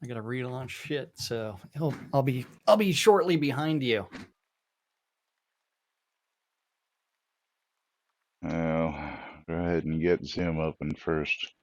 I gotta relaunch shit, so I'll be shortly behind you. Oh, go ahead and get Zoom open first.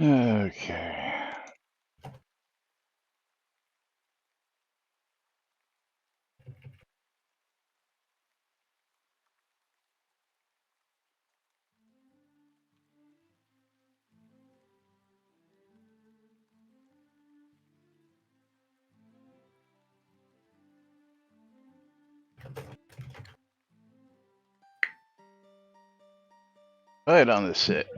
Okay. Right on the sit.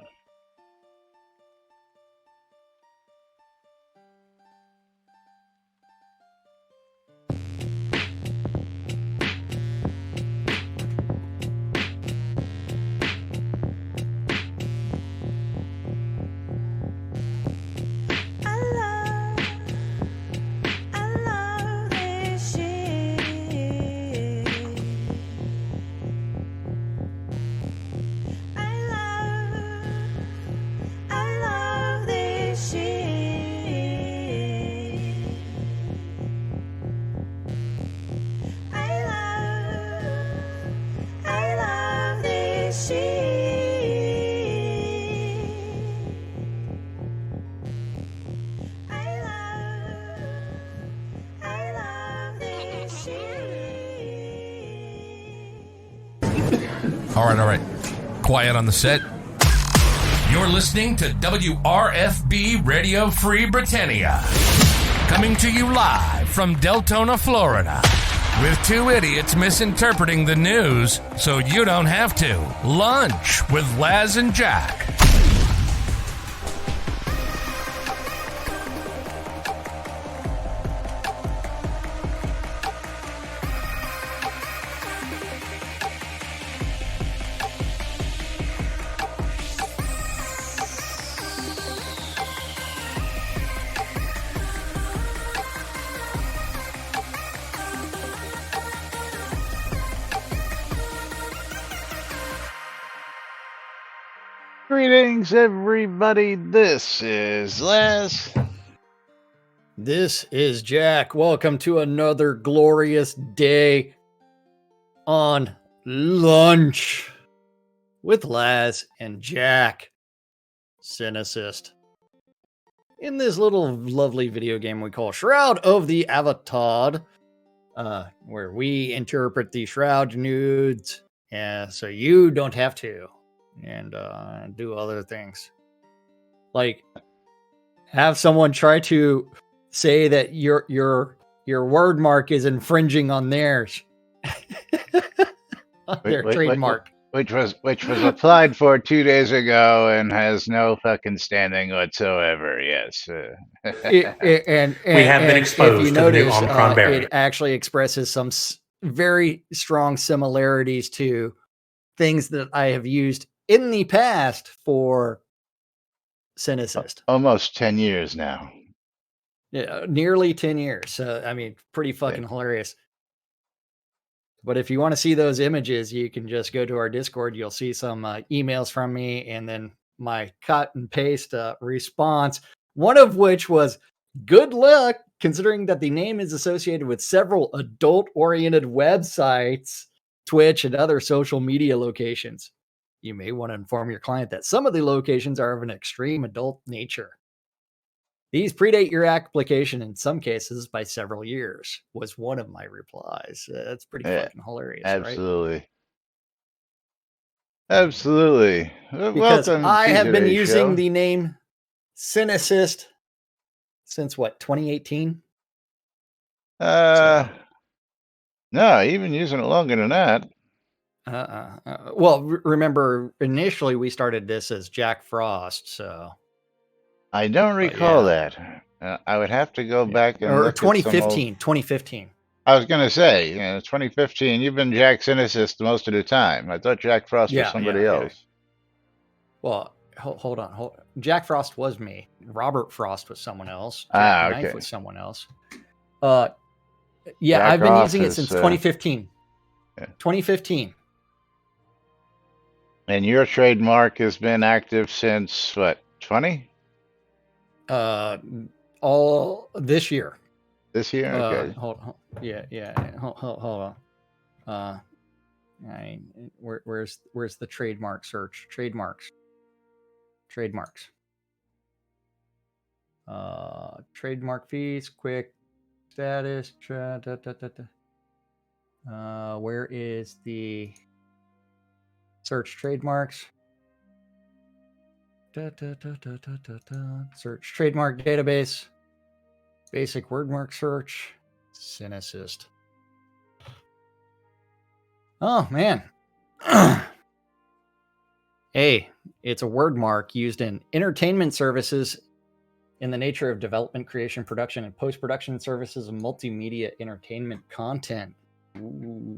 All right. Quiet on the set. You're listening to WRFB Radio Free Britannia. Coming to you live from Deltona, Florida. With two idiots misinterpreting the news so you don't have to. Lunch with Laz and Jack. Greetings, everybody. This is Les. This is Jack. Welcome to another glorious day on lunch with Laz and Jack, Cynicist. In this little lovely video game we call Shroud of the Avatar, where we interpret the Shroud nudes, so you don't have to, and do other things. Like, have someone try to say that your word mark is infringing on theirs. Their trademark. Which was applied for 2 days ago and has no fucking standing whatsoever. Yes. And we have been exposed if you to notice, the new Omicron variant. It actually expresses some very strong similarities to things that I have used in the past for Cynicist. Almost 10 years now. Yeah, nearly 10 years. So, I mean, pretty fucking hilarious. But if you want to see those images, you can just go to our Discord. You'll see some emails from me and then my cut and paste response, one of which was, good luck, considering that the name is associated with several adult-oriented websites, Twitch, and other social media locations. You may want to inform your client that some of the locations are of an extreme adult nature. These predate your application in some cases by several years, was one of my replies. That's pretty fucking hilarious, absolutely. right? Absolutely. Because welcome I to have been today's using show. the name Cynicist since what, 2018? No, you've been using it longer than that. Well, remember initially we started this as Jack Frost, so I don't but recall yeah, that. I would have to go yeah. back and Or look at some old. 2015. I was going to say, 2015, you've been Jack Cynicist most of the time. I thought Jack Frost was somebody Yeah. else. Well, hold on. Jack Frost was me. Robert Frost was someone else. Jack Knife Okay. was someone else. Yeah, Jack I've been Ross using it is, since 2015. Yeah. 2015. And your trademark has been active since what, 20? All this year. This year? Okay. Hold yeah. Hold on. Where's the trademark search? Trademarks. Trademark fees, quick status. Where is the search trademarks? Search trademark database. Basic wordmark search. Cynicist. Oh man. Hey, it's a word mark used in entertainment services in the nature of development, creation, production, and post-production services of multimedia entertainment content. Ooh.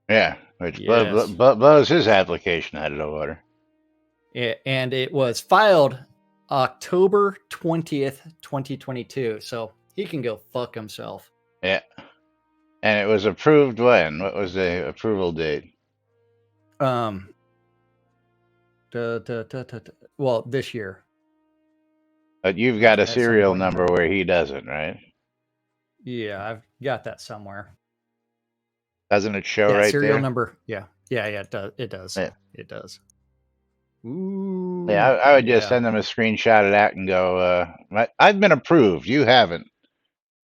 Yeah, which Yes. blows his application out of the water. And it was filed October 20th, 2022. So he can go fuck himself. Yeah. And it was approved when? What was the approval date? Well, this year. But you've got a At some serial point in number time. where he doesn't, right? Yeah, I've got that somewhere. Doesn't it show Yeah, right serial there? number. Yeah, it does. Yeah. It does. Ooh. Yeah, I would just send them a screenshot of that and go, I've been approved. You haven't.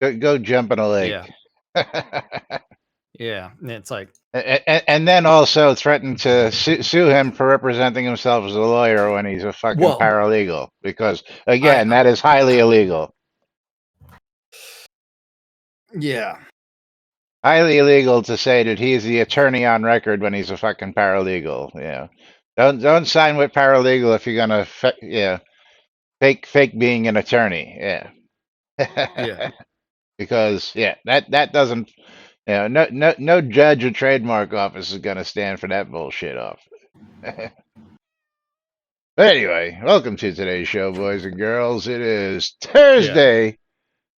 Go jump in a lake. Yeah. It's like, and then also threaten to sue him for representing himself as a lawyer when he's a fucking well, paralegal. Because, again, that is highly illegal. Yeah. Highly illegal to say that he's the attorney on record when he's a fucking paralegal. Yeah. Don't sign with paralegal if you're gonna fake being an attorney. Yeah. Yeah. Because that doesn't no judge or trademark office is gonna stand for that bullshit off. But anyway, welcome to today's show, boys and girls. It is Thursday,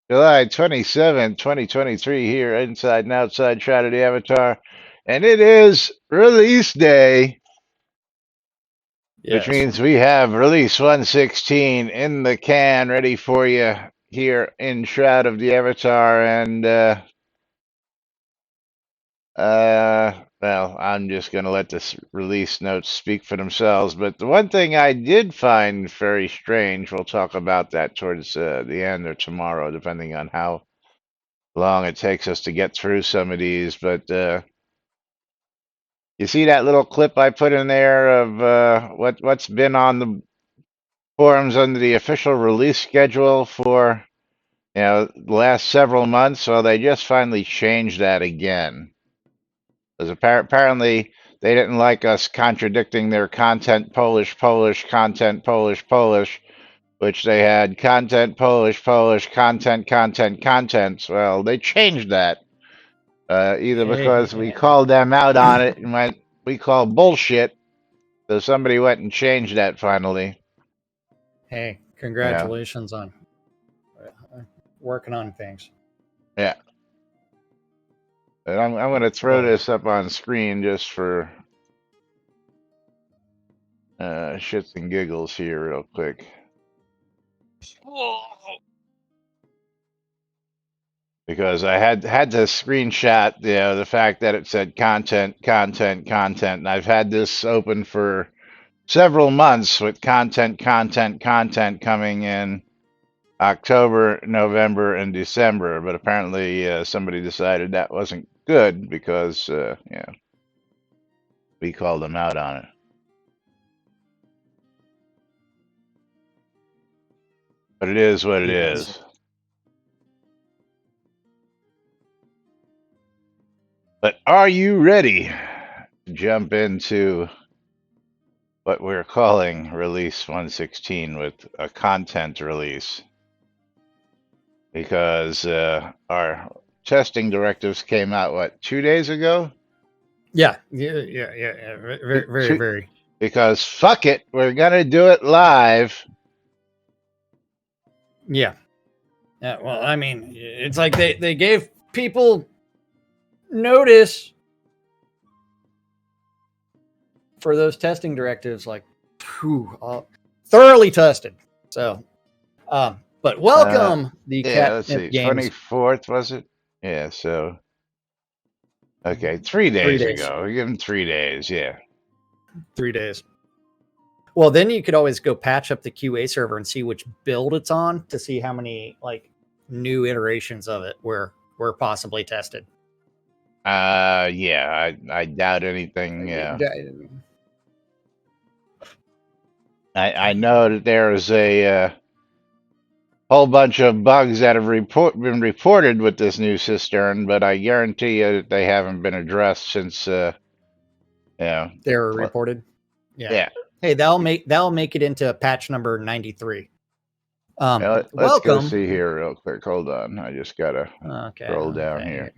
July 27, 2023, here inside and outside Shroud of the Avatar. And it is release day, which means we have release 116 in the can ready for you here in Shroud of the Avatar. And, well, I'm just going to let this release notes speak for themselves. But the one thing I did find very strange, we'll talk about that towards the end or tomorrow, depending on how long it takes us to get through some of these. But you see that little clip I put in there of what's been on the forums under the official release schedule for the last several months? Well, they just finally changed that again. Because apparently they didn't like us contradicting their content Polish, content Polish, which they had content Polish, contents. Well, they changed that. Either because we called them out on it and went, we call bullshit. So somebody went and changed that finally. Hey, congratulations on working on things. Yeah. And I'm going to throw this up on screen just for shits and giggles here real quick. Because I had to screenshot the fact that it said content, and I've had this open for several months with content coming in October, November, and December. But apparently somebody decided that wasn't good because we called them out on it. But it is what it is. are you ready to jump into what we're calling Release 116 with a content release? Because our testing directives came out, what, 2 days ago? Yeah. Very. Because fuck it, we're going to do it live. Yeah. Well, I mean, it's like they gave people notice for those testing directives, like thoroughly tested. So, but welcome the Yeah, let's Catnip see, Games. 24th, was it? Yeah, so, okay, 3 days 3 days. ago. We give them 3 days, yeah. 3 days. Well, then you could always go patch up the QA server and see which build it's on to see how many like new iterations of it were possibly tested. Yeah, I doubt anything. Yeah, I know that there is a whole bunch of bugs that have been reported with this new cistern, but I guarantee you that they haven't been addressed since. Yeah, they were reported. Yeah. Hey, that'll make it into patch number 93. Let's welcome. go see here real quick. Hold on, I just gotta scroll down here.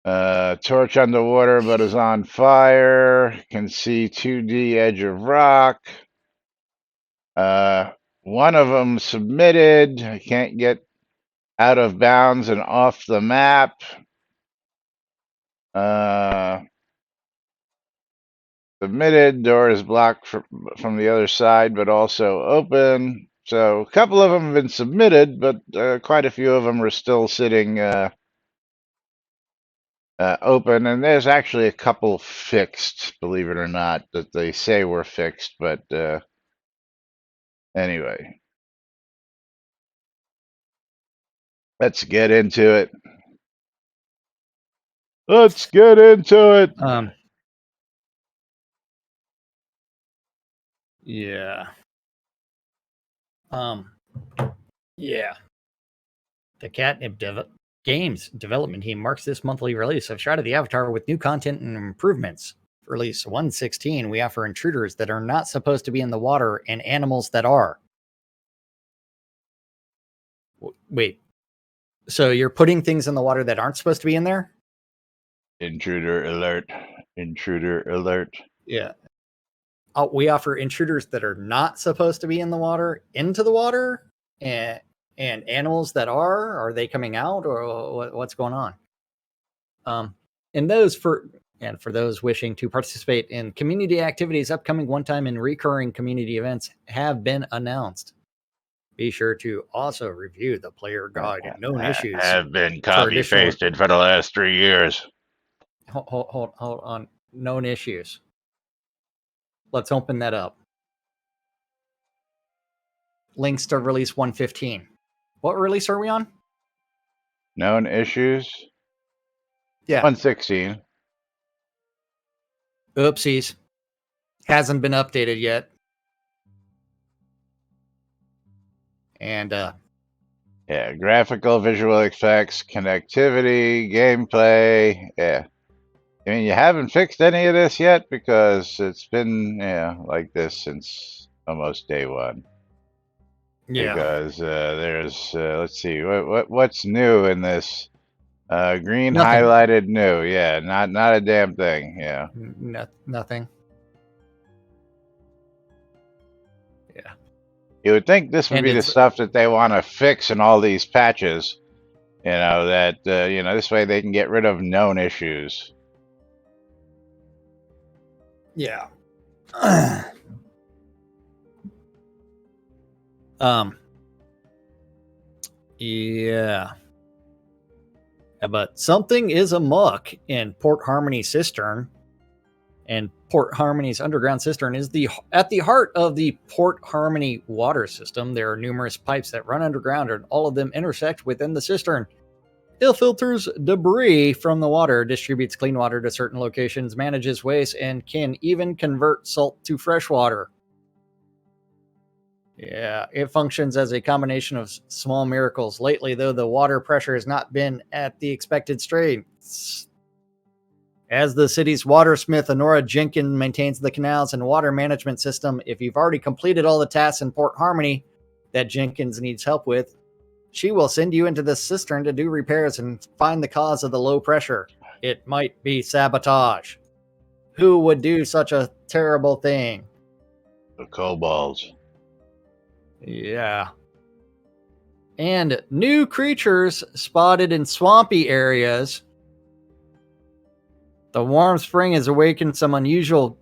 Torch underwater, but is on fire. Can see 2D edge of rock. One of them submitted. I can't get out of bounds and off the map. Submitted. Door is blocked from the other side, but also open. So a couple of them have been submitted, but quite a few of them are still sitting open. And there's actually a couple fixed, believe it or not, that they say were fixed. But anyway, let's get into it. Let's get into it. Yeah. Yeah. The Catnip Games development team marks this monthly release of Shroud of the Avatar with new content and improvements. For release 116, we offer intruders that are not supposed to be in the water and animals that are. Wait. So you're putting things in the water that aren't supposed to be in there? Intruder alert. Intruder alert. Yeah. We offer intruders that are not supposed to be in the water into the water, and animals that are they coming out, or what's going on? And for those wishing to participate in community activities, upcoming one-time and recurring community events have been announced. Be sure to also review the player guide and known issues. Have been copy-pasted for the last 3 years. Hold on. Known issues. Let's open that up. Links to release 115. What release are we on? Known issues? Yeah. 116. Oopsies. Hasn't been updated yet. And yeah, graphical, visual effects, connectivity, gameplay. Yeah. I mean, you haven't fixed any of this yet because it's been like this since almost day one. Yeah. Because there's let's see what's new in this. Green Nothing. highlighted new. Yeah, not a damn thing. Yeah. Nothing. Yeah. You would think this would be the stuff that they want to fix in all these patches. You know, that this way they can get rid of known issues. Yeah. Yeah. But something is amok in Port Harmony Cistern, and Port Harmony's underground cistern is at the heart of the Port Harmony water system. There are numerous pipes that run underground, and all of them intersect within the cistern. It filters debris from the water, distributes clean water to certain locations, manages waste, and can even convert salt to fresh water. Yeah, it functions as a combination of small miracles. Lately, though, the water pressure has not been at the expected strengths. As the city's watersmith, Honora Jenkins maintains the canals and water management system. If you've already completed all the tasks in Port Harmony that Jenkins needs help with, she will send you into the cistern to do repairs and find the cause of the low pressure. It might be sabotage. Who would do such a terrible thing? The kobolds. Yeah. And new creatures spotted in swampy areas. The warm spring has awakened some unusual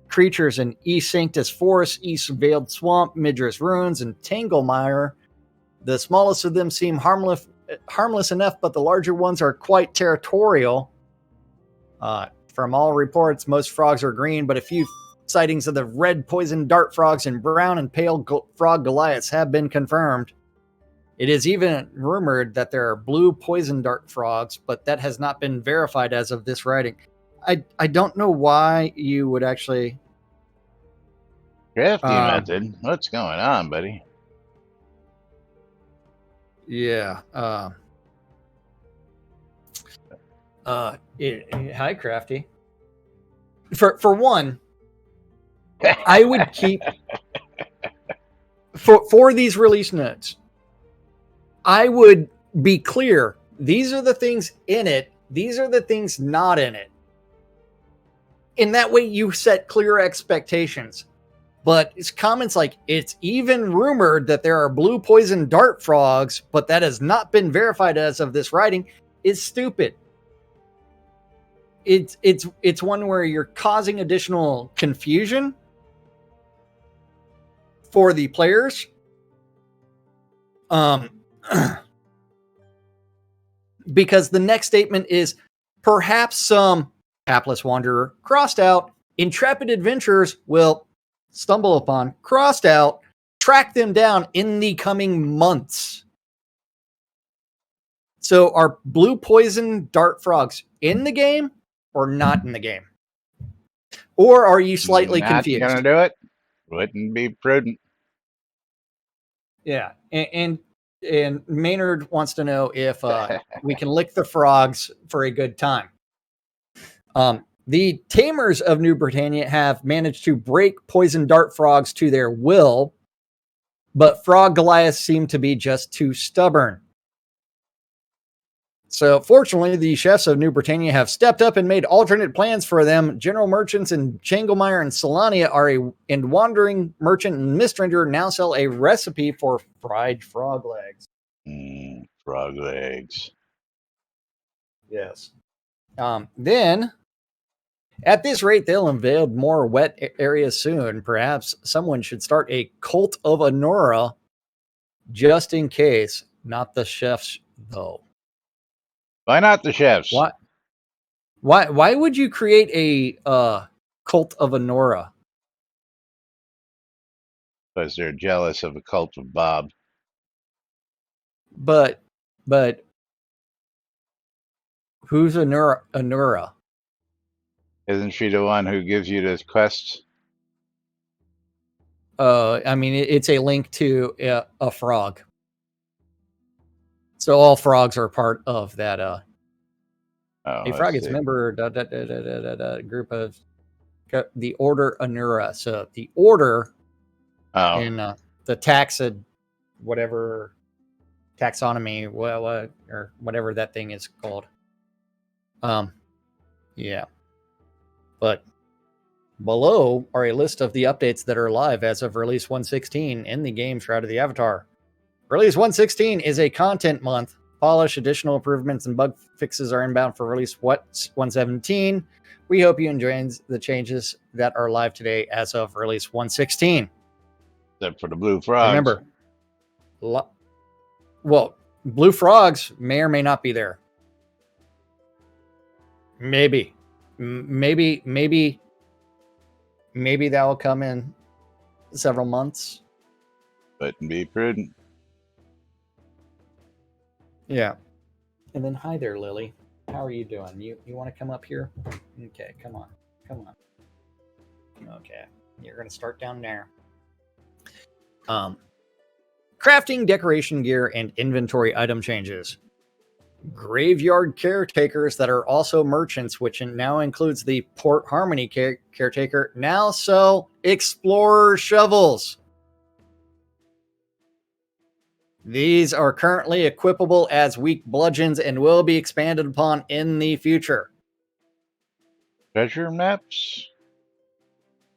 creatures in East Sanctus Forest, East Veiled Swamp, Midras Ruins, and Tanglemire. The smallest of them seem harmless enough, but the larger ones are quite territorial. From all reports, most frogs are green, but a few sightings of the red poison dart frogs and brown and pale frog Goliaths have been confirmed. It is even rumored that there are blue poison dart frogs, but that has not been verified as of this writing. I don't know why you would actually... Crafty method. What's going on, buddy? Yeah. Hi, Crafty. For one, I would keep... For these release notes, I would be clear. These are the things in it. These are the things not in it. In that way, you set clear expectations. But it's comments like, it's even rumored that there are blue poison dart frogs, but that has not been verified as of this writing, is stupid. It's one where you're causing additional confusion for the players. Because the next statement is, perhaps some hapless wanderer crossed out, intrepid adventurers will stumble upon, crossed out, track them down in the coming months. So are blue poison dart frogs in the game or not in the game? Or are you slightly confused? Not gonna do it. Wouldn't be prudent. Yeah, and Maynard wants to know if we can lick the frogs for a good time. The tamers of New Britannia have managed to break poison dart frogs to their will, but frog Goliaths seem to be just too stubborn. So fortunately, the chefs of New Britannia have stepped up and made alternate plans for them. General merchants in Changlemire and Solania and wandering merchant and Mistranger now sell a recipe for fried frog legs. Frog legs. Yes. Then, at this rate, they'll invade more wet areas soon. Perhaps someone should start a cult of Honora just in case. Not the chefs, though. Why not the chefs? Why would you create a cult of Honora? Because they're jealous of a cult of Bob. But who's Honora? Isn't she the one who gives you those quests? I mean, it's a link to a frog. So all frogs are part of that. A frog is a member group of the Order Anura. So the Order in the whatever taxonomy, or whatever that thing is called. Yeah. But below are a list of the updates that are live as of release 116 in the game Shroud of the Avatar. Release 116 is a content month. Polish, additional improvements, and bug fixes are inbound for release 117. We hope you enjoy the changes that are live today as of release 116. Except for the blue frogs. Remember, blue frogs may or may not be there. Maybe that will come in several months. Wouldn't be prudent. Yeah. And then, hi there, Lily. How are you doing? You want to come up here? Okay, come on. Okay, you're going to start down there. Crafting, decoration gear, and inventory item changes. Graveyard caretakers that are also merchants, which now includes the Port Harmony caretaker, now sell explorer shovels. These are currently equipable as weak bludgeons and will be expanded upon in the future. Treasure maps?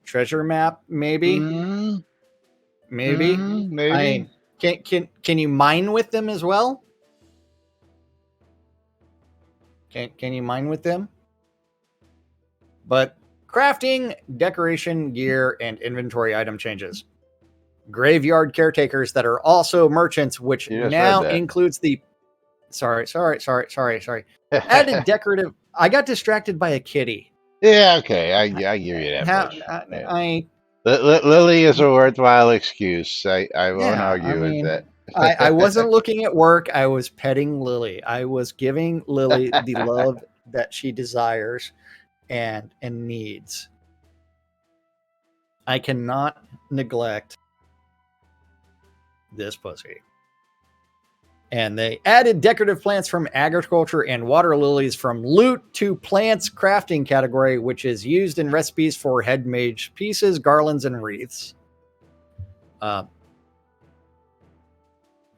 Treasure map, maybe? Maybe. Maybe. Can you mine with them as well? Can you mine with them? But crafting, decoration, gear, and inventory item changes. Graveyard caretakers that are also merchants, which now includes the sorry. Added decorative. I got distracted by a kitty. Yeah, okay. I give you that much. Lily is a worthwhile excuse. I won't argue with that. I wasn't looking at work. I was petting Lily. I was giving Lily the love that she desires and needs. I cannot neglect this pussy. And they added decorative plants from agriculture and water lilies from loot to plants crafting category, which is used in recipes for head mage pieces, garlands, and wreaths.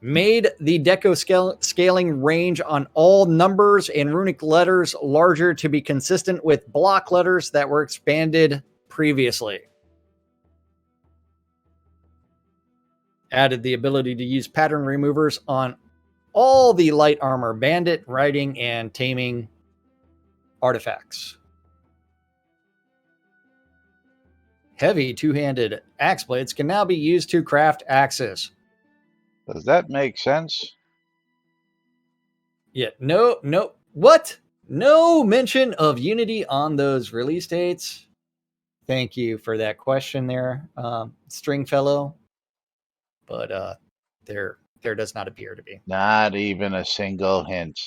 Made the deco scaling range on all numbers and runic letters larger to be consistent with block letters that were expanded previously. Added the ability to use pattern removers on all the light armor, bandit, riding, and taming artifacts. Heavy two-handed axe blades can now be used to craft axes. Does that make sense? Yeah, no. What? No mention of Unity on those release dates. Thank you for that question there, Stringfellow. But there does not appear to be. Not even a single hint.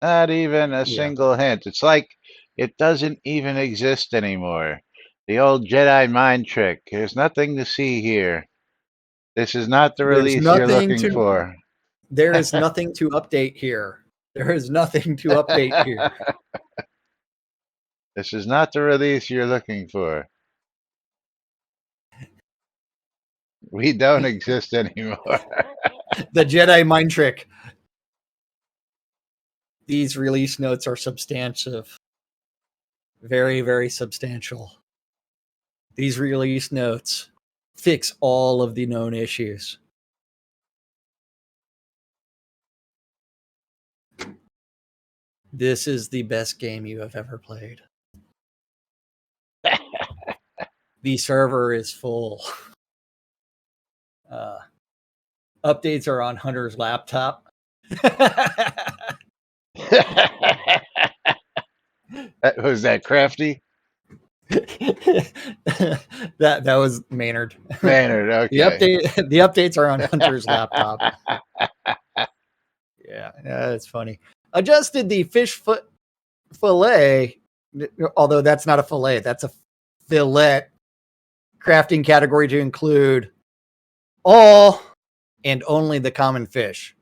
Not even a single hint. It's like it doesn't even exist anymore. The old Jedi mind trick. There's nothing to see here. This is not the release you're looking for. There is nothing to update here. There is nothing to update here. This is not the release you're looking for. We don't exist anymore. The Jedi mind trick. These release notes are substantive. Very, very substantial. These release notes fix all of the known issues. This is the best game you have ever played. The server is full. Updates are on Hunter's laptop. Was that Crafty? that was Maynard. Maynard, okay. The updates are on Hunter's laptop. Yeah, that's funny. Adjusted the fish fillet, although that's not a fillet, that's a fillet crafting category to include all and only the common fish.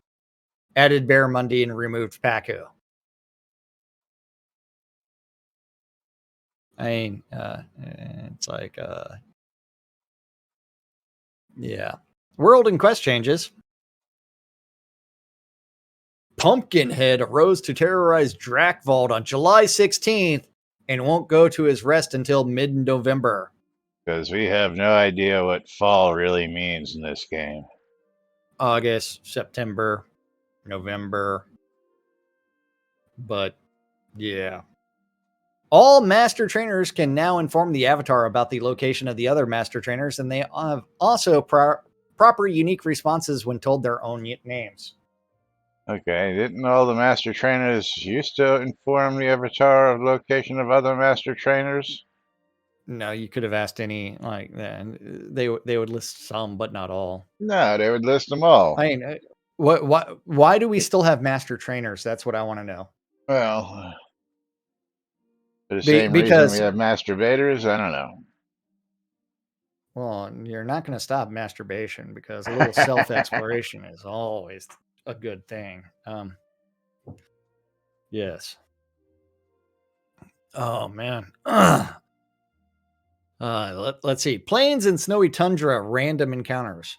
Added barramundi and removed pacu. I mean, it's like, yeah. World and quest changes. Pumpkinhead arose to terrorize Drakvold on July 16th and won't go to his rest until mid-November. Because we have no idea what fall really means in this game. August, September, November. But, yeah. All master trainers can now inform the avatar about the location of the other master trainers, and they have also proper unique responses when told their own names. Okay, didn't all the master trainers used to inform the avatar of location of other master trainers? No, you could have asked any like that. They would list some, but not all. No, they would list them all. I mean, why do we still have master trainers? That's what I want to know. Well, for the same reason we have masturbators, I don't know. Well, you're not going to stop masturbation because a little self-exploration is always a good thing. Yes. Oh man. Let's see. Plains and snowy tundra random encounters.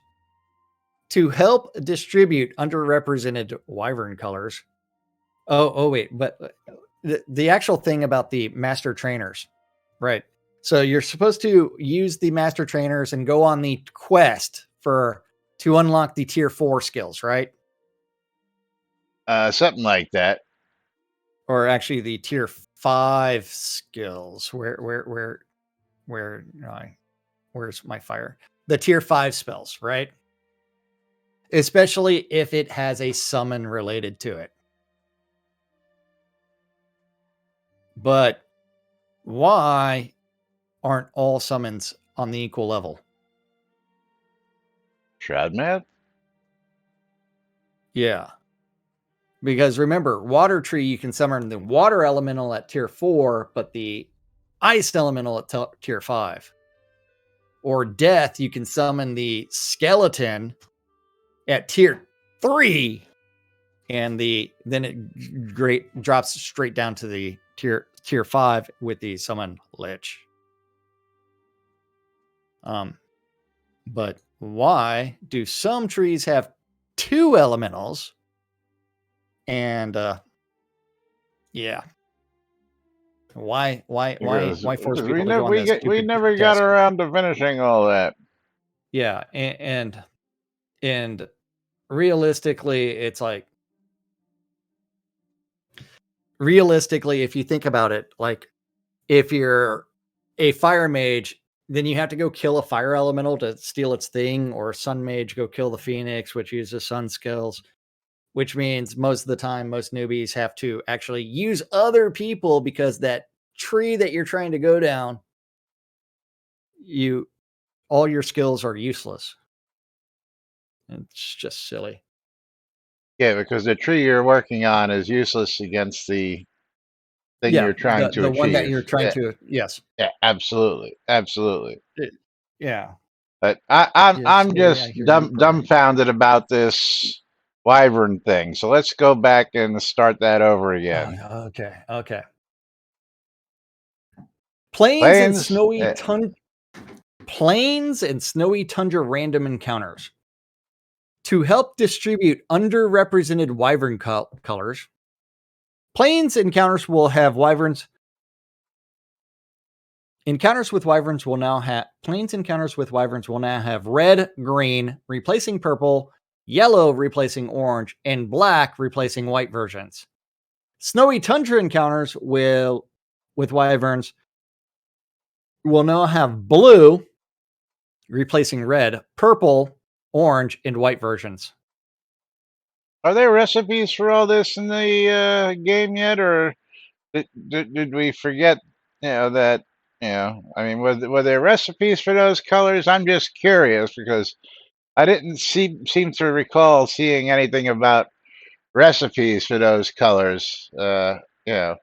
To help distribute underrepresented wyvern colors. Wait, but the actual thing about the master trainers, right? So you're supposed to use the master trainers and go on the quest to unlock the tier 4 skills, right? Something like that. Or actually the tier 5 skills. Where's my fire? The tier 5 spells, right? Especially if it has a summon related to it. But why aren't all summons on the equal level? Shroud math? Yeah. Because remember, water tree, you can summon the water elemental at tier 4, but the ice elemental at tier 5. Or death, you can summon the skeleton at tier 3. And then it drops straight down to the tier 5 with the summon lich. But why do some trees have 2 elementals? And yeah. Why force people to go on this we stupid never got test? around to finishing all that. Yeah, and realistically, it's like if you think about it, like if you're a fire mage, then you have to go kill a fire elemental to steal its thing, or sun mage go kill the phoenix, which uses sun skills. Which means most of the time, most newbies have to actually use other people because that tree that you're trying to go down, all your skills are useless. It's just silly. Yeah, because the tree you're working on is useless against the thing you're trying to the one that achieve. you're trying to, yes. Yeah, absolutely. Yeah. But Yes, I'm Lily, I just hear you purring. dumbfounded about this wyvern thing. So let's go back and start that over again. Okay. Plains and Plains, snowy tundra random encounters. To help distribute underrepresented wyvern colors, plains encounters will have wyverns. Encounters with wyverns will now have red, green replacing purple, yellow replacing orange, and black replacing white versions. Snowy tundra encounters with wyverns will now have blue replacing red, purple, orange, and white versions. are there recipes for all this in the game yet, or did we forget? That. I mean, were there recipes for those colors? I'm just curious because I didn't seem to recall seeing anything about recipes for those colors. Yeah.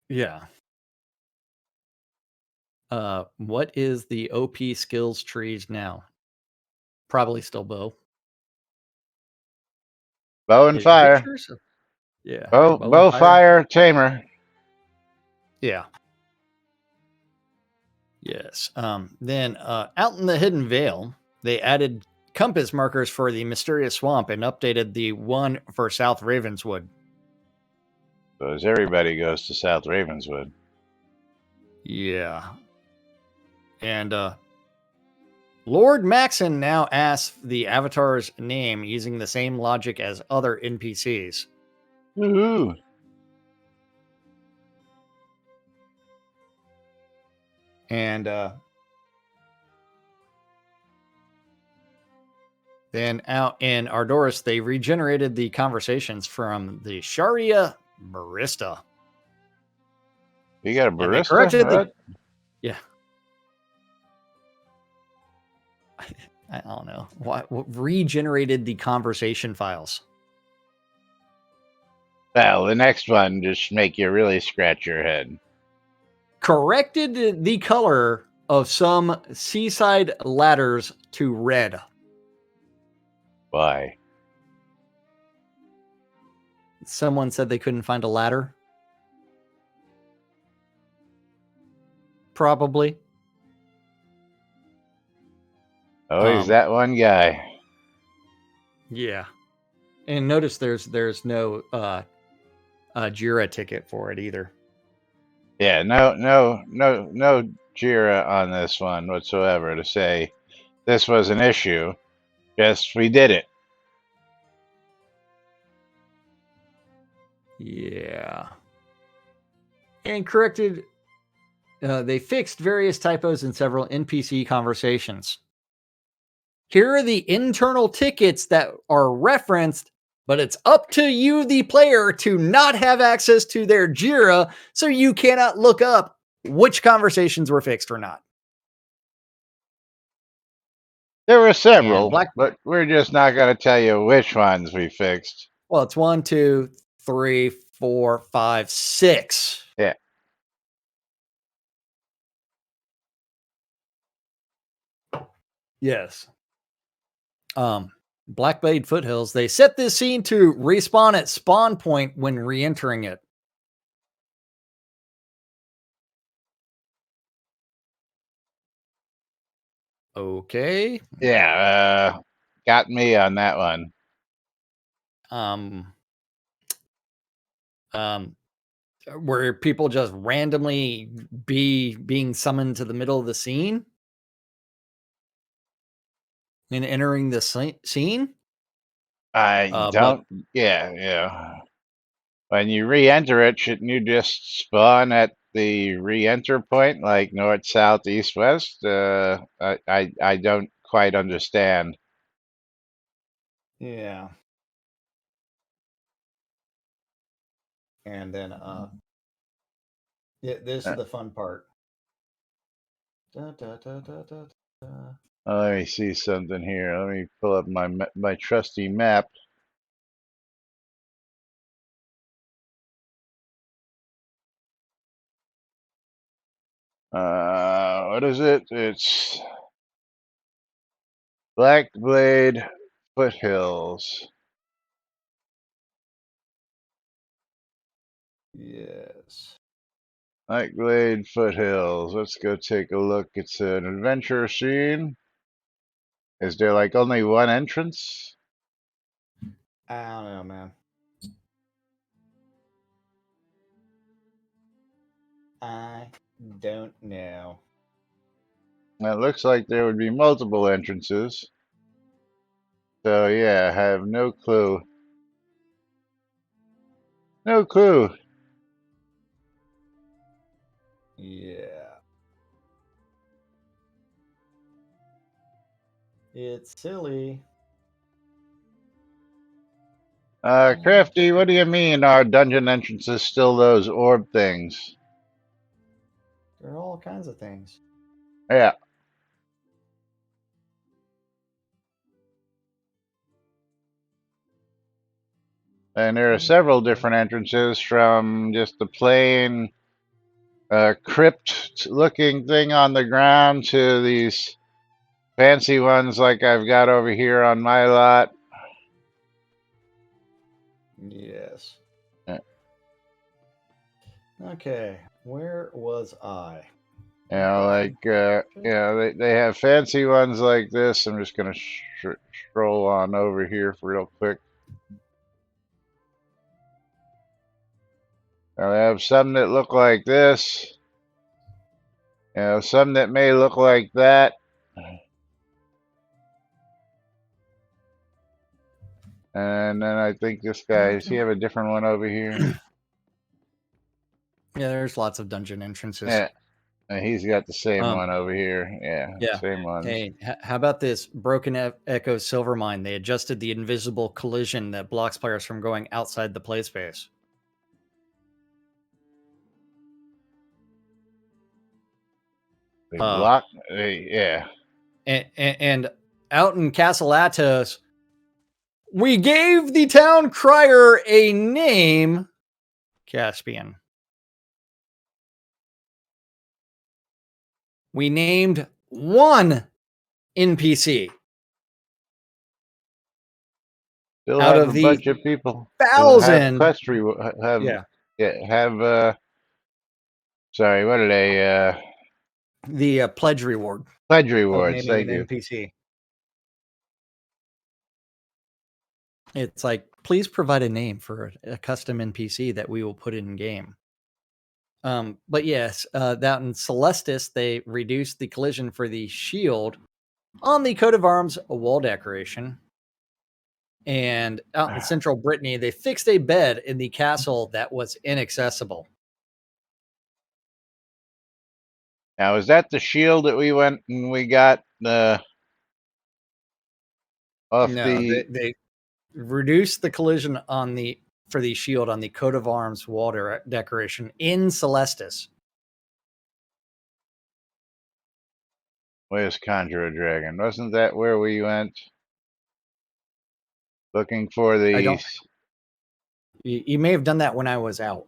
Yeah. What is the OP skills trees now? Probably still bow. Bow and fire. Adventures? Yeah. Bow, fire, tamer. Yeah. Yes. Then out in the Hidden Vale, they added compass markers for the Mysterious Swamp and updated the one for South Ravenswood. Because everybody goes to South Ravenswood. Yeah. And Lord Maxon now asks the avatar's name using the same logic as other NPCs. Woohoo! And then out in Ardoris, they regenerated the conversations from the Sharia barista. You got a barista? Yeah. I don't know. What regenerated the conversation files? Well, the next one just make you really scratch your head. Corrected the color of some seaside ladders to red. Why? Someone said they couldn't find a ladder. probably. Always that one guy. Yeah. And notice there's no Jira ticket for it either. Yeah, no Jira on this one whatsoever to say this was an issue. Just we did it. Yeah. And corrected. They fixed various typos in several NPC conversations. Here are the internal tickets that are referenced, but it's up to you, the player, to not have access to their Jira, so you cannot look up which conversations were fixed or not. There were several, but we're just not going to tell you which ones we fixed. Well, it's 1, 2, 3, 4, 5, 6. Yeah. Yes. Blackblade Foothills, they set this scene to respawn at spawn point when re-entering it. Okay. Yeah, got me on that one. Where people just randomly being summoned to the middle of the scene and entering the scene? I don't. Yeah. When you re-enter it, shouldn't you just spawn at the re-enter point, like north, south, east, west? I don't quite understand. Yeah. And then this is the fun part. Let me see something here. Let me pull up my trusty map. What is it? It's Blackblade Foothills. Yes. Blackblade Foothills. Let's go take a look. It's an adventure scene. Is there like only one entrance? I don't know, man. I don't know. It looks like there would be multiple entrances. So yeah, I have no clue. No clue. Yeah. It's silly. Crafty, what do you mean our dungeon entrances still those orb things? There are all kinds of things. Yeah. And there are several different entrances from just the plain crypt looking thing on the ground to these fancy ones like I've got over here on my lot. Yes. Yeah. Okay, where was I? Yeah, like yeah, they have fancy ones like this. I'm just gonna stroll on over here for real quick. Now they have some that look like this. You know, some that may look like that. And then I think this guy, does he have a different one over here? Yeah, there's lots of dungeon entrances. Yeah. And he's got the same one over here. Yeah, same ones. Hey, how about this Broken Echo Silvermine? They adjusted the invisible collision that blocks players from going outside the play space. They block, yeah. And out in Castle Atos, we gave the town crier a name, Caspian. We named one NPC. Still out have of a the bunch of people 1,000. Sorry, what are they? The pledge reward Pledge of rewards. naming Thank an you. NPC. It's like, please provide a name for a custom NPC that we will put in game. But yes, that in Celestis, they reduced the collision for the shield on the coat of arms wall decoration. And out in central Brittany, they fixed a bed in the castle that was inaccessible. Now, is that the shield that we went and we got off No, the? they reduced the collision on the for the shield on the coat of arms wall decoration in Celestis. Where's Conjure a Dragon? Wasn't that where we went looking for I the? don't. You may have done that when I was out.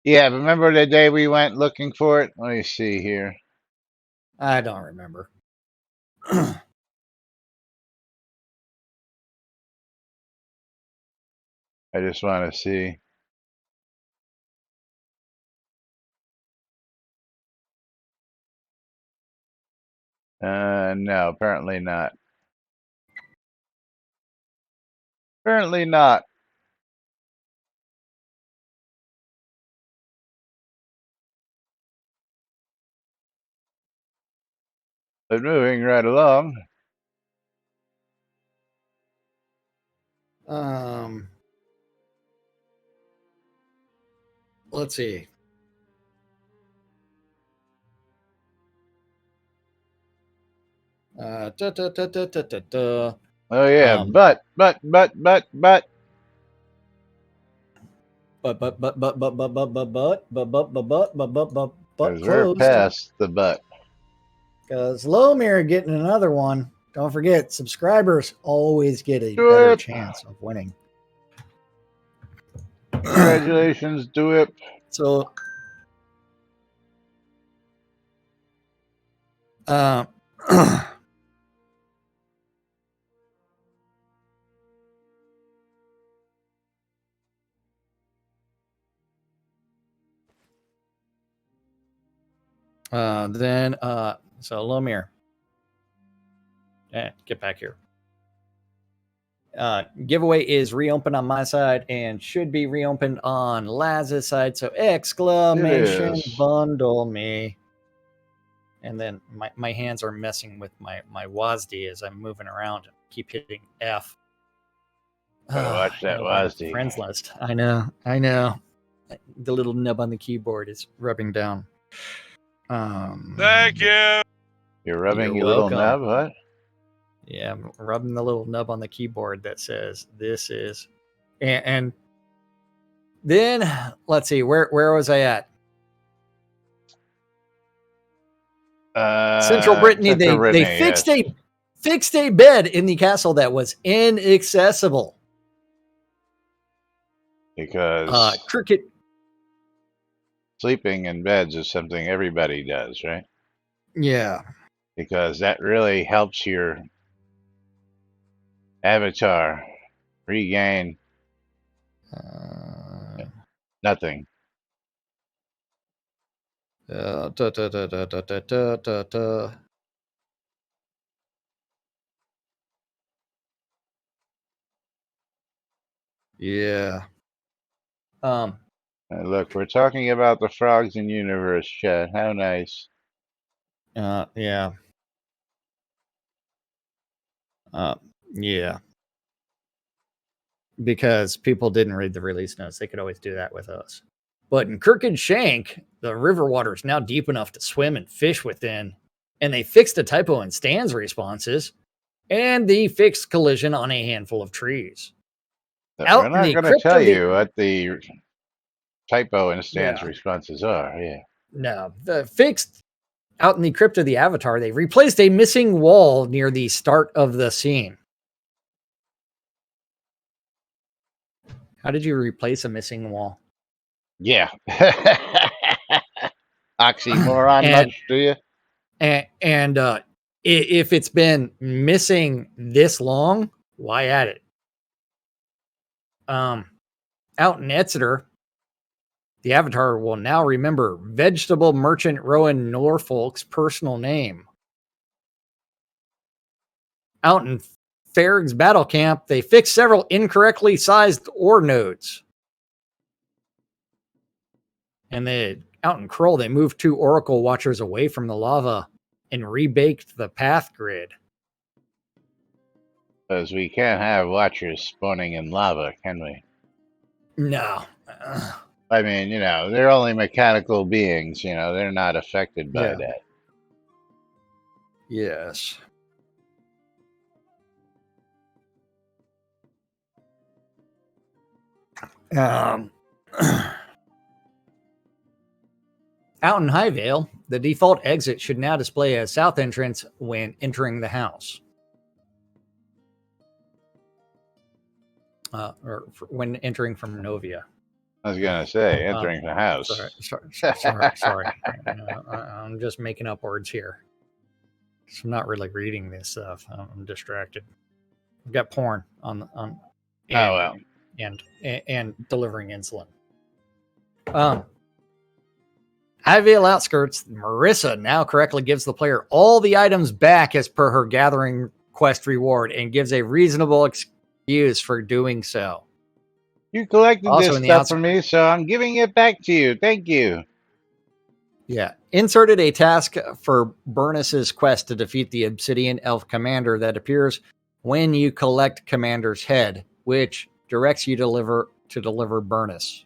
Yeah, remember the day we went looking for it? Let me see here. I don't remember. I just want to see. No, apparently not. Apparently not. But moving right along. Let's see. Oh yeah, but because we're closed. past the butt. Because Lomir getting another one. Don't forget, subscribers always get a better chance of winning. Congratulations, do it. So, so Lomir, get back here. Giveaway is reopened on my side and should be reopened on Laz's side. So exclamation bundle me. And then my hands are messing with my WASD as I'm moving around and keep hitting F. Gotta watch that WASD. Friends list. I know. The little nub on the keyboard is rubbing down. Thank you. You're rubbing your little nub, what? Yeah, I'm rubbing the little nub on the keyboard that says this is, and then let's see, where was I at? Central Brittany. They fixed a bed in the castle that was inaccessible because cricket sleeping in beds is something everybody does, right? Yeah, because that really helps your avatar regain nothing. Yeah. Look, we're talking about the frogs in universe, chat. How nice. Yeah. Yeah. Because people didn't read the release notes. They could always do that with us. But in Crooked Shank, the river water is now deep enough to swim and fish within. And they fixed a typo in Stan's responses. And the fixed collision on a handful of trees. We're not going to tell you what the typo in Stan's responses are. Yeah. No, the fixed out in the crypt of the Avatar, they replaced a missing wall near the start of the scene. How did you replace a missing wall? Yeah. Oxymoron much, do you? And if it's been missing this long, why add it? Out in Exeter, The avatar will now remember Vegetable Merchant Rowan Norfolk's personal name. Out in Farrag's battle camp, they fixed several incorrectly sized ore nodes. And out in Kroll, they moved 2 Oracle Watchers away from the lava and rebaked the path grid. Because we can't have Watchers spawning in lava, can we? No. I mean, they're only mechanical beings, they're not affected by that. Yes. Out in Highvale, the default exit should now display a south entrance when entering the house. Or when entering from Novia. I was going to say, entering the house. Sorry. I'm just making up words here. So I'm not really reading this stuff. I'm distracted. I've got porn on and delivering insulin. Highvale outskirts, Marissa now correctly gives the player all the items back as per her gathering quest reward and gives a reasonable excuse for doing so. You collected this stuff for me, so I'm giving it back to you. Thank you. Yeah. Inserted a task for Burnus's quest to defeat the Obsidian Elf Commander that appears when you collect Commander's head, which directs you to deliver Burnus.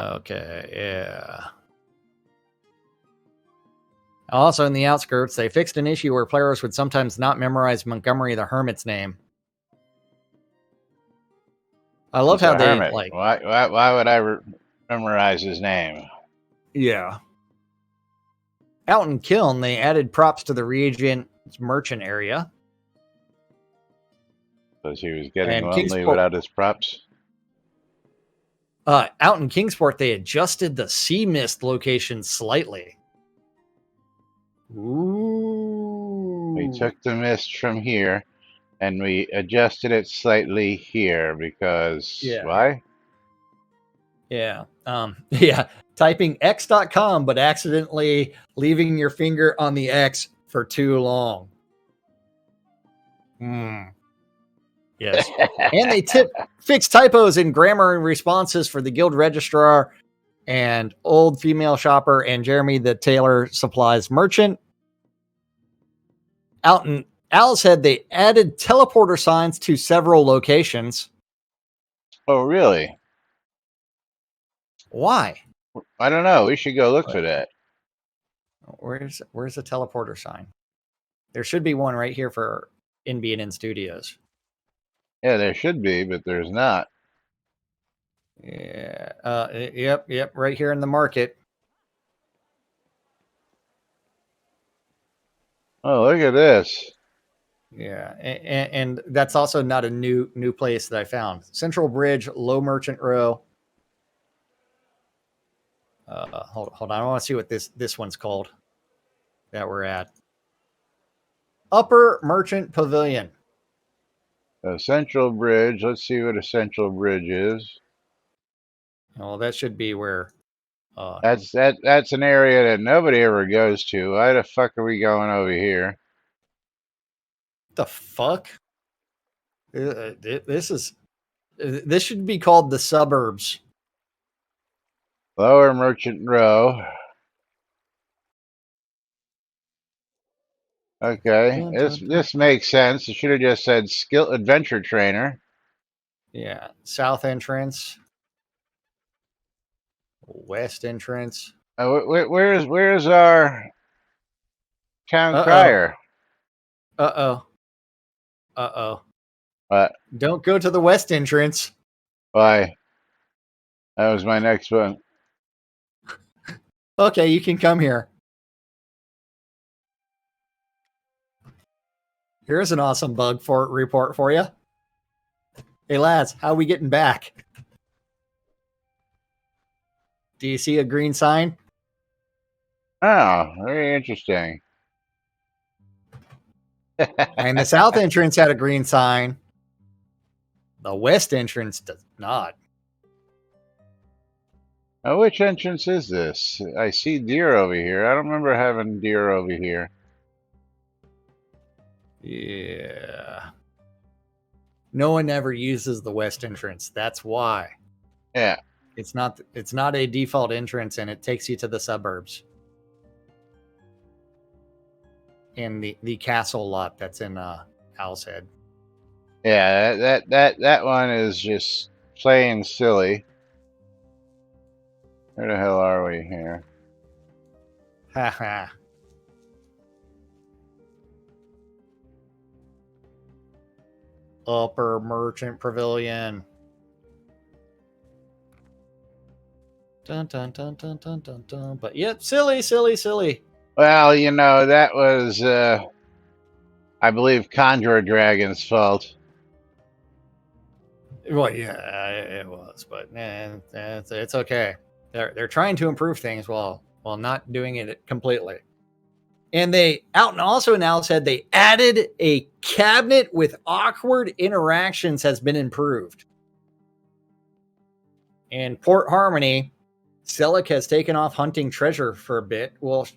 Okay, yeah. Also in the outskirts, they fixed an issue where players would sometimes not memorize Montgomery the Hermit's name. I love how they hermit. Why would I memorize his name? Yeah. Out in Kiln, they added props to the reagent's merchant area. Because he was getting lonely without his props. Out in Kingsport, they adjusted the sea mist location slightly. Ooh. We took the mist from here and we adjusted it slightly here because why? Yeah. Typing x.com, but accidentally leaving your finger on the X for too long. Yes. And they fix typos in grammar and responses for the guild registrar and old female shopper and Jeremy the tailor supplies merchant. Out in Owl's Head, they added teleporter signs to several locations. Oh, really? Why? I don't know. We should go look for that. Where's the teleporter sign? There should be one right here for NBNN Studios. Yeah, there should be, but there's not. Yeah. Yep. Right here in the market. Oh, look at this. Yeah, and that's also not a new place that I found. Central Bridge, Low Merchant Row. Hold on. I want to see what this one's called that we're at. Upper Merchant Pavilion. Central Bridge. Let's see what a Central Bridge is. Well, that should be where. That's an area that nobody ever goes to. Why the fuck are we going over here? The fuck? This should be called the suburbs. Lower Merchant Row. Okay, this makes sense. It should have just said Skill Adventure Trainer. Yeah, south entrance, west entrance. Where's our town crier? What? Don't go to the west entrance. Why? That was my next one. Okay, you can come here. Here's an awesome bug report for you. Hey lads, how are we getting back? Do you see a green sign? Oh, very interesting. And the south entrance had a green sign. The west entrance does not. Oh, which entrance is this? I see deer over here. I don't remember having deer over here. Yeah. No one ever uses the west entrance. That's why. Yeah. It's not a default entrance, and it takes you to the suburbs. And the castle lot that's in Owl's Head. Yeah, that one is just plain silly. Where the hell are we here? Haha. Upper Merchant Pavilion. Dun dun dun dun dun dun dun. But yep, silly. Well, you know, that was I believe Conjure Dragon's fault. Well, yeah, it was, but it's okay. They're trying to improve things while not doing it completely. And they also now said they added a cabinet with awkward interactions has been improved. In Port Harmony, Selleck has taken off hunting treasure for a bit. Well,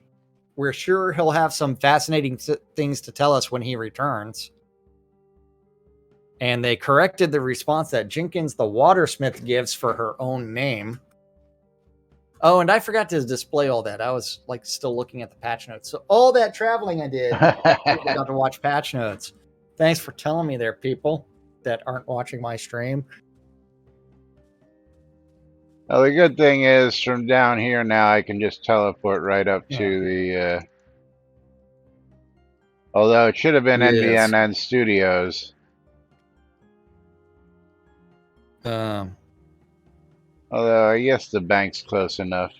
we're sure he'll have some fascinating things to tell us when he returns. And they corrected the response that Jenkins the Watersmith gives for her own name. Oh, and I forgot to display all that. I was still looking at the patch notes. So all that traveling I did, I got to watch patch notes. Thanks for telling me there, people that aren't watching my stream. Well, the good thing is from down here now I can just teleport right up to the although it should have been NBNN Studios. Although I guess the bank's close enough.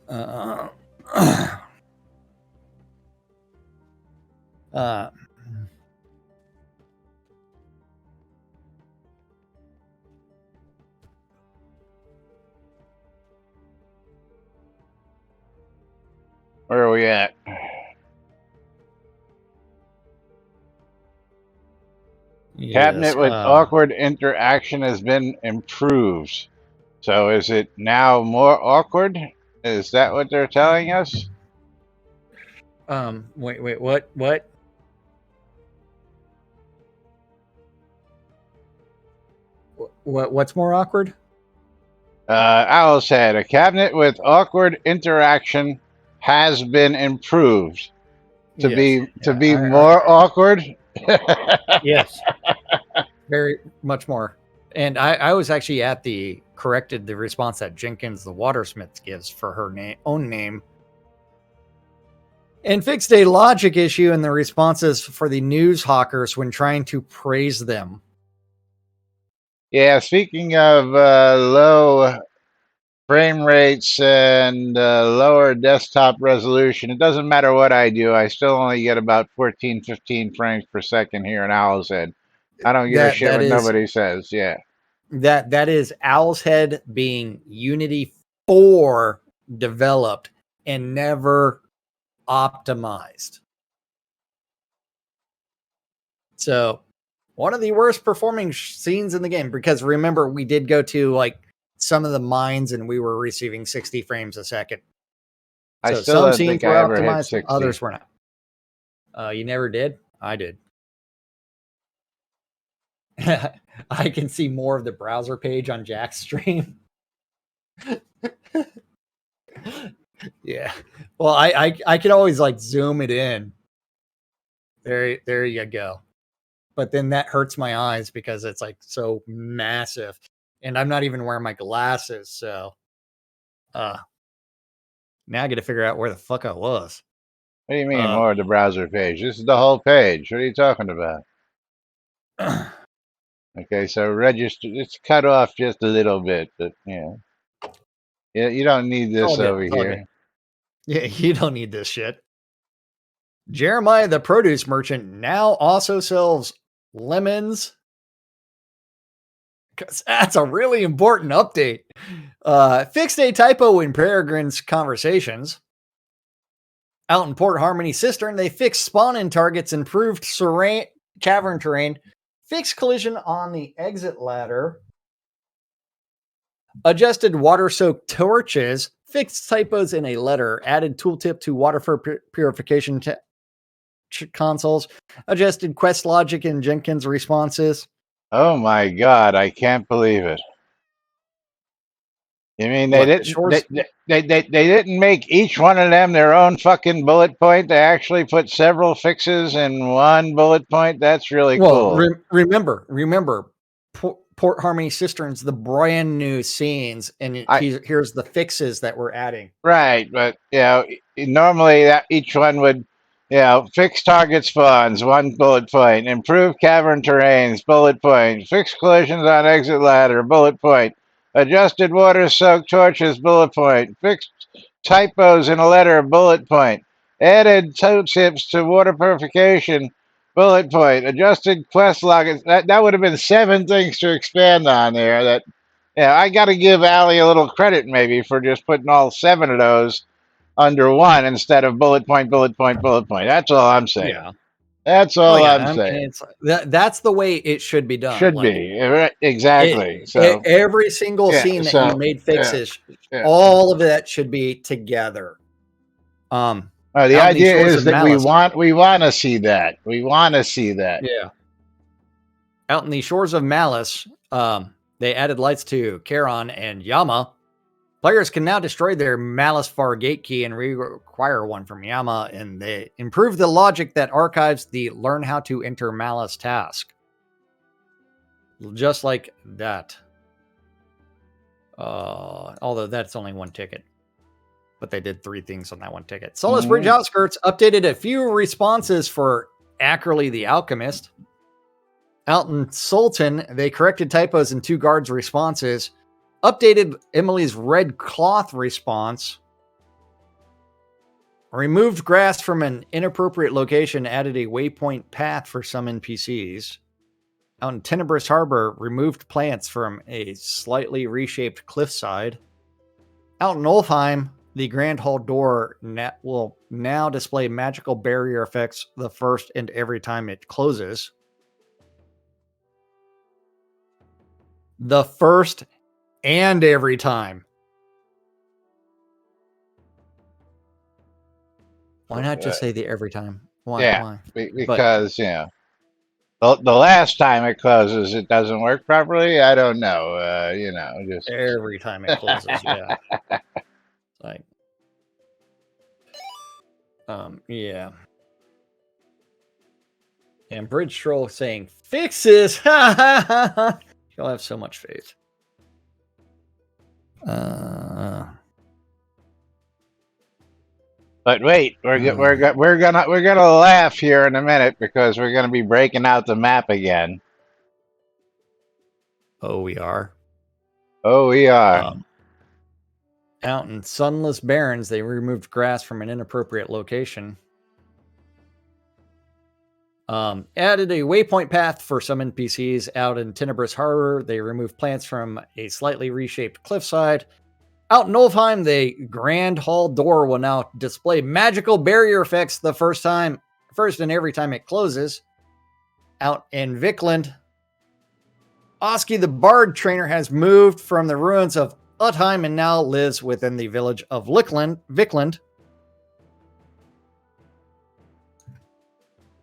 Where are we at? Yes, cabinet with awkward interaction has been improved. So is it now more awkward? Is that what they're telling us? Wait, what? What's more awkward? Owl's Head, a cabinet with awkward interaction has been improved to be more awkward. Yes, very much more. And I was actually at the response that Jenkins the Watersmith gives for her own name, and fixed a logic issue in the responses for the news hawkers when trying to praise them. Yeah, speaking of low frame rates and lower desktop resolution, it doesn't matter what I do. I still only get about 14, 15 frames per second here in Owl's Head. I don't give a shit what nobody says. Yeah. That is Owl's Head being Unity 4 developed and never optimized. So one of the worst performing scenes in the game, because remember, we did go to some of the mines and we were receiving 60 frames a second. So I still don't think I ever hit 60. Others were not. You never did? I did. I can see more of the browser page on Jack's stream. Yeah. Well, I could always zoom it in. There you go. But then that hurts my eyes because it's so massive. And I'm not even wearing my glasses, so now I got to figure out where the fuck I was. What do you mean more of the browser page? This is the whole page. What are you talking about? Okay, so register. It's cut off just a little bit, but yeah, you don't need this over here. Yeah, you don't need this shit. Jeremiah, the produce merchant, now also sells lemons. Because that's a really important update. Fixed a typo in Peregrine's conversations. Out in Port Harmony Cistern, they fixed spawn-in targets, improved cavern terrain, fixed collision on the exit ladder, adjusted water-soaked torches, fixed typos in a letter, added tooltip to water purification consoles, adjusted quest logic in Jenkins responses. Oh my God, I can't believe it. You mean they What, the didn't shores? they didn't make each one of them their own fucking bullet point? They actually put several fixes in one bullet point. That's really Well, cool. remember, Port Harmony Cisterns, the brand new scenes, and here's the fixes that we're adding. Right, but normally that each one would, fix target spawns, one bullet point, improve cavern terrains, bullet point, fix collisions on exit ladder, bullet point, adjusted water soaked torches, bullet point, fixed typos in a letter, bullet point, added tooltips to water purification, bullet point, adjusted quest log. That would have been 7 things to expand on there. That I got to give Allie a little credit maybe for just putting all 7 of those under one instead of bullet point, bullet point, bullet point. That's all I'm saying. Yeah. That's all I'm saying. It's that's the way it should be done. Should be exactly. So every single scene that you made fixes, all of that should be together. The idea is that we want to see that. We want to see that. Yeah. Out in the Shores of Malice, they added lights to Charon and Yama. Players can now destroy their Malice Far Gate key and require one from Yama, and they improve the logic that archives the Learn How to Enter Malice task. Just like that. Although that's only 1 ticket. But they did 3 things on that 1 ticket. Solace Bridge Outskirts updated a few responses for Ackerley the Alchemist. Out in Sultan, they corrected typos in 2 guards' responses. Updated Emily's red cloth response. Removed grass from an inappropriate location, added a waypoint path for some NPCs. Out in Tenebrous Harbor, removed plants from a slightly reshaped cliffside. Out in Ulfheim, the Grand Hall door will now display magical barrier effects the first and every time it closes. The first and every time. Why not just say the every time? Why? Yeah, because the last time it closes, it doesn't work properly. I don't know. Just every time it closes. Yeah. Like, yeah. And Bridge Troll saying fixes. You'll have so much faith. But wait, we're gonna laugh here in a minute because we're gonna be breaking out the map again. Oh, we are. Oh, we are. Out in Sunless Barrens, they removed grass from an inappropriate location. Added a waypoint path for some NPCs. Out in Tenebrous Harbor, they removed plants from a slightly reshaped cliffside. Out in Ulfheim, the Grand Hall door will now display magical barrier effects the first and every time it closes. Out in Vikland, Oski the Bard trainer has moved from the ruins of Utheim and now lives within the village of Vikland.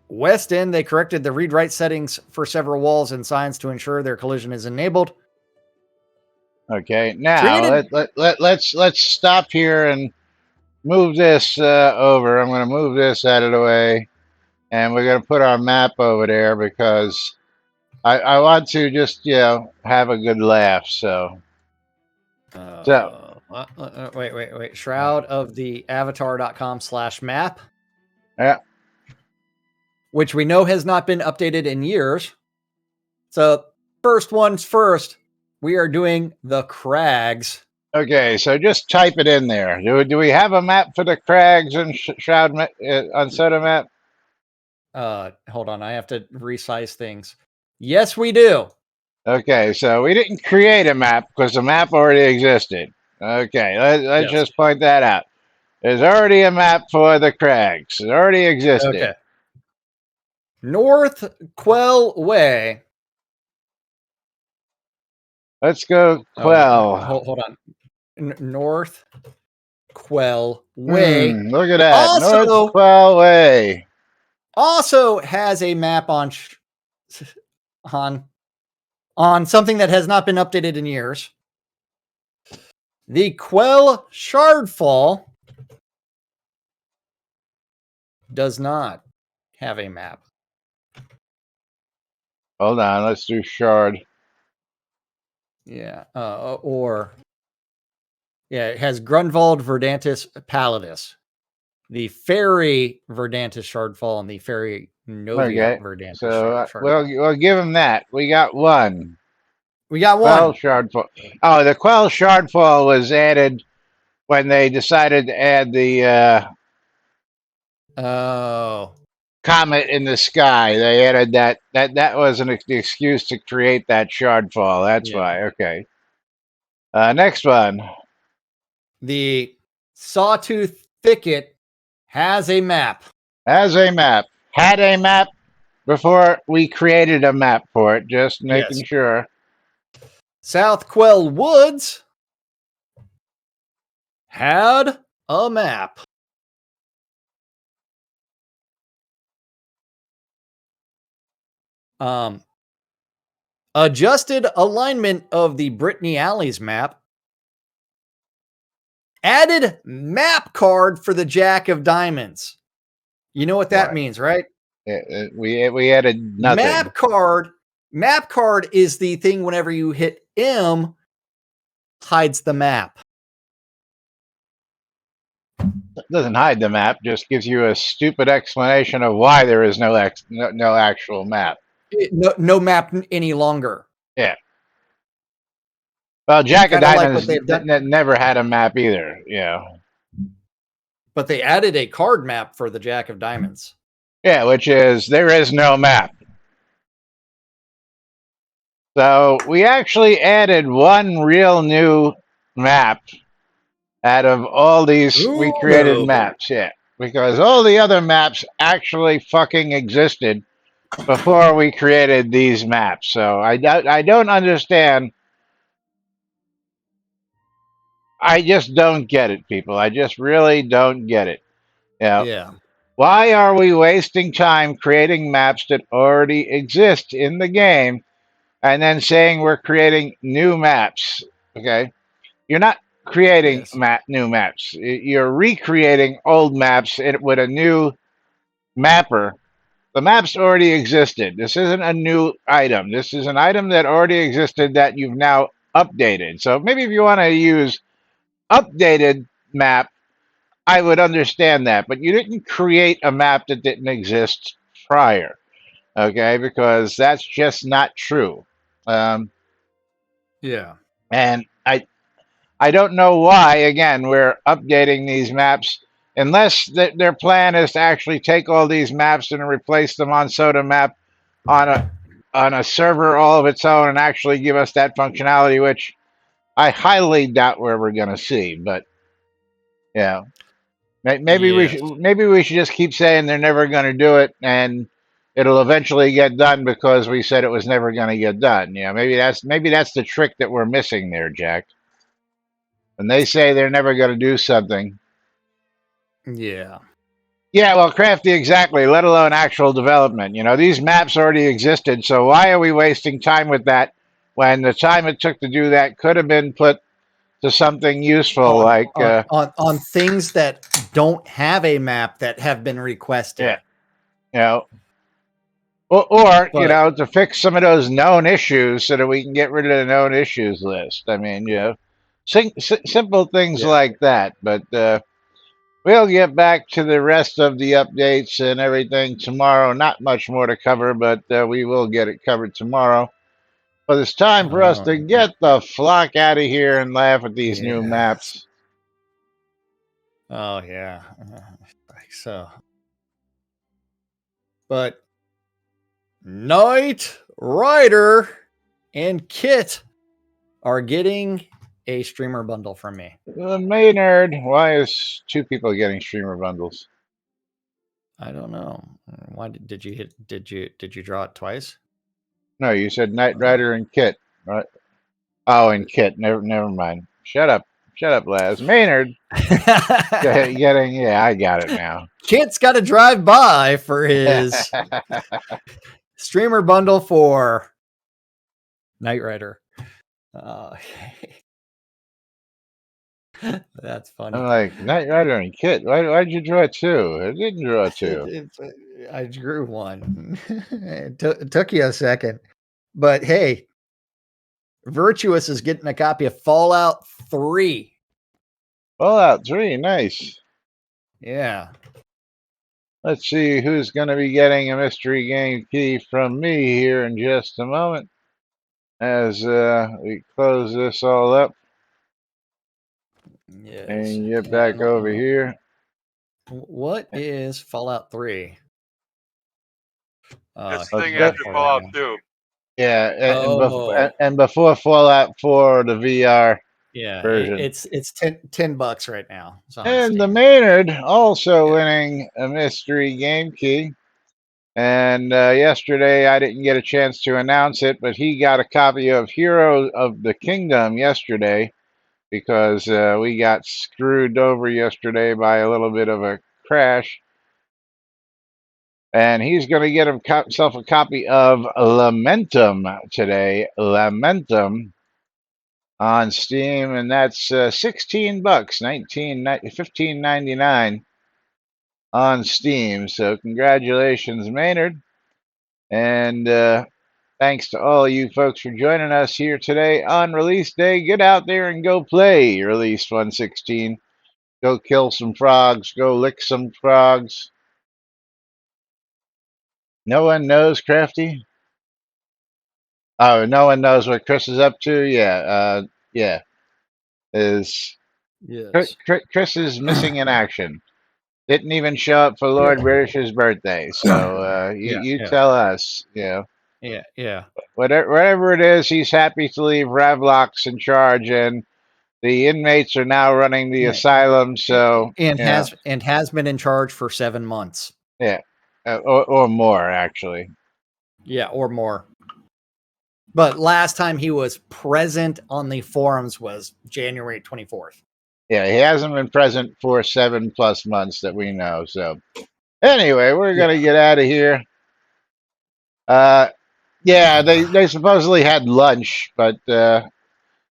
West End, they corrected the read-write settings for several walls and signs to ensure their collision is enabled. Okay, now let's stop here and move this over. I'm going to move this out of the way, and we're going to put our map over there because I want to just have a good laugh. So wait. Shroud of the avatar.com/map. Yeah. Which we know has not been updated in years. So first one's first. We are doing the Crags. Okay, so just type it in there. Do we have a map for the Crags and Shroud on Soda map? Hold on, I have to resize things. Yes, we do. Okay, so we didn't create a map because the map already existed. Okay, let's just point that out. There's already a map for the Crags. It already existed. Okay. North Quell Way Let's go Oh, Quell. hold on. North Quell Way. Look at that. North Also, Quell Way. also has a map on something that has not been updated in years. The Quell Shardfall does not have a map. Hold on. Let's do Shard. Yeah. It has Grunwald, Verdantis, Palladis. The Fairy Verdantis Shardfall and the Fairy Novia Okay. Verdantis So Shardfall. we'll give him that. We got one. We got Quell one. Shardfall. Oh, the Quell Shardfall was added when they decided to add the Oh. comet in the sky. They added that. That was the excuse to create that Shardfall. That's Yeah. why. Okay. Next one. The Sawtooth Thicket has a map. Has a map. Had a map before we created a map for it. Just making Yes. sure. South Quell Woods had a map. Adjusted alignment of the Brittany Alleys map. Added map card for the Jack of Diamonds. You know what that What? means, right? We added nothing. Map card is the thing whenever you hit M, hides the map. It doesn't hide the map. Just gives you a stupid explanation of why there is no actual map. No map any longer. Yeah. Well, Jack of Kinda like Diamonds what they've done. never had a map either. Yeah. But they added a card map for the Jack of Diamonds. Yeah, which is there is no map. So we actually added one real new map out of all these we created maps. Yeah. Because all the other maps actually fucking existed before we created these maps. So I don't understand. I just don't get it, people. I just really don't get it. Yeah. Why are we wasting time creating maps that already exist in the game and then saying we're creating new maps? Okay. You're not creating new maps. You're recreating old maps with a new mapper. The maps already existed. This isn't a new item. This is an item that already existed that you've now updated. So maybe if you want to use updated map, I would understand that. But you didn't create a map that didn't exist prior. Okay, because that's just not true. Yeah. And I don't know why, again, we're updating these maps unless their plan is to actually take all these maps and replace them on Soda Map on a server all of its own and actually give us that functionality, which I highly doubt we're ever going to see. But yeah, maybe we should just keep saying they're never going to do it, and it'll eventually get done because we said it was never going to get done. Yeah, maybe that's the trick that we're missing there, Jack. When they say they're never going to do something. Yeah. Yeah, well, crafty, exactly, let alone actual development. These maps already existed, so why are we wasting time with that when the time it took to do that could have been put to something useful on things that don't have a map that have been requested. Yeah. Or to fix some of those known issues so that we can get rid of the known issues list. I mean, simple things like that. But we'll get back to the rest of the updates and everything tomorrow. Not much more to cover, but we will get it covered tomorrow. But it's time for us to get the flock out of here and laugh at these new maps. Oh, yeah. So. But Knight Rider and Kit are getting a streamer bundle from me. Maynard, why is two people getting streamer bundles? I don't know. Why did you draw it twice? No, you said Knight Rider and Kit, right? Oh, and Kit. Never mind. Shut up, Laz. Maynard getting. Yeah, I got it now. Kit's got to drive by for his streamer bundle for Knight Rider. That's funny. I'm like, Knight Rider and Kit. Why'd you draw two? I didn't draw two. I drew one. It took you a second. But hey, Virtuous is getting a copy of Fallout 3. Fallout 3, nice. Yeah. Let's see who's going to be getting a mystery game key from me here in just a moment as we close this all up Yes. and get back over here. What is Fallout 3? This thing after Fallout 2. Yeah, and before Fallout 4, the VR version. It's $10 right now. And the Maynard also winning a mystery game key. And yesterday I didn't get a chance to announce it, but he got a copy of Hero of the Kingdom yesterday because we got screwed over yesterday by a little bit of a crash. And he's going to get himself a copy of Lamentum today. Lamentum on Steam, and that's $16, $15.99 on Steam. So congratulations, Maynard. And thanks to all you folks for joining us here today on release day. Get out there and go play Release 116. Go kill some frogs. Go lick some frogs. No one knows, Crafty? Oh, no one knows what Chris is up to? Yeah. Yeah. Yes. Chris is missing in action. Didn't even show up for Lord British's birthday. So you tell us, Yeah. Whatever it is, he's happy to leave Ravlox in charge, and the inmates are now running the asylum. So has been in charge for 7 months. Yeah, or more actually. Yeah, or more. But last time he was present on the forums was January 24th. Yeah, he hasn't been present for 7+ months that we know. So anyway, we're gonna get out of here. Yeah, they supposedly had lunch, but yeah,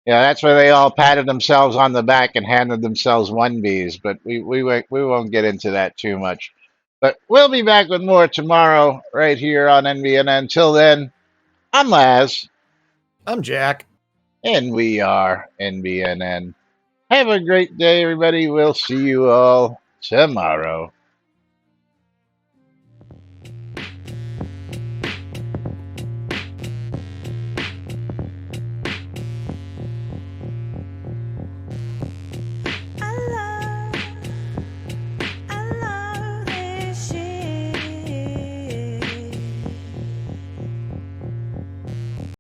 that's where they all patted themselves on the back and handed themselves 1Bs. But we won't get into that too much. But we'll be back with more tomorrow right here on NBNN. Until then, I'm Laz. I'm Jack. And we are NBNN. Have a great day, everybody. We'll see you all tomorrow.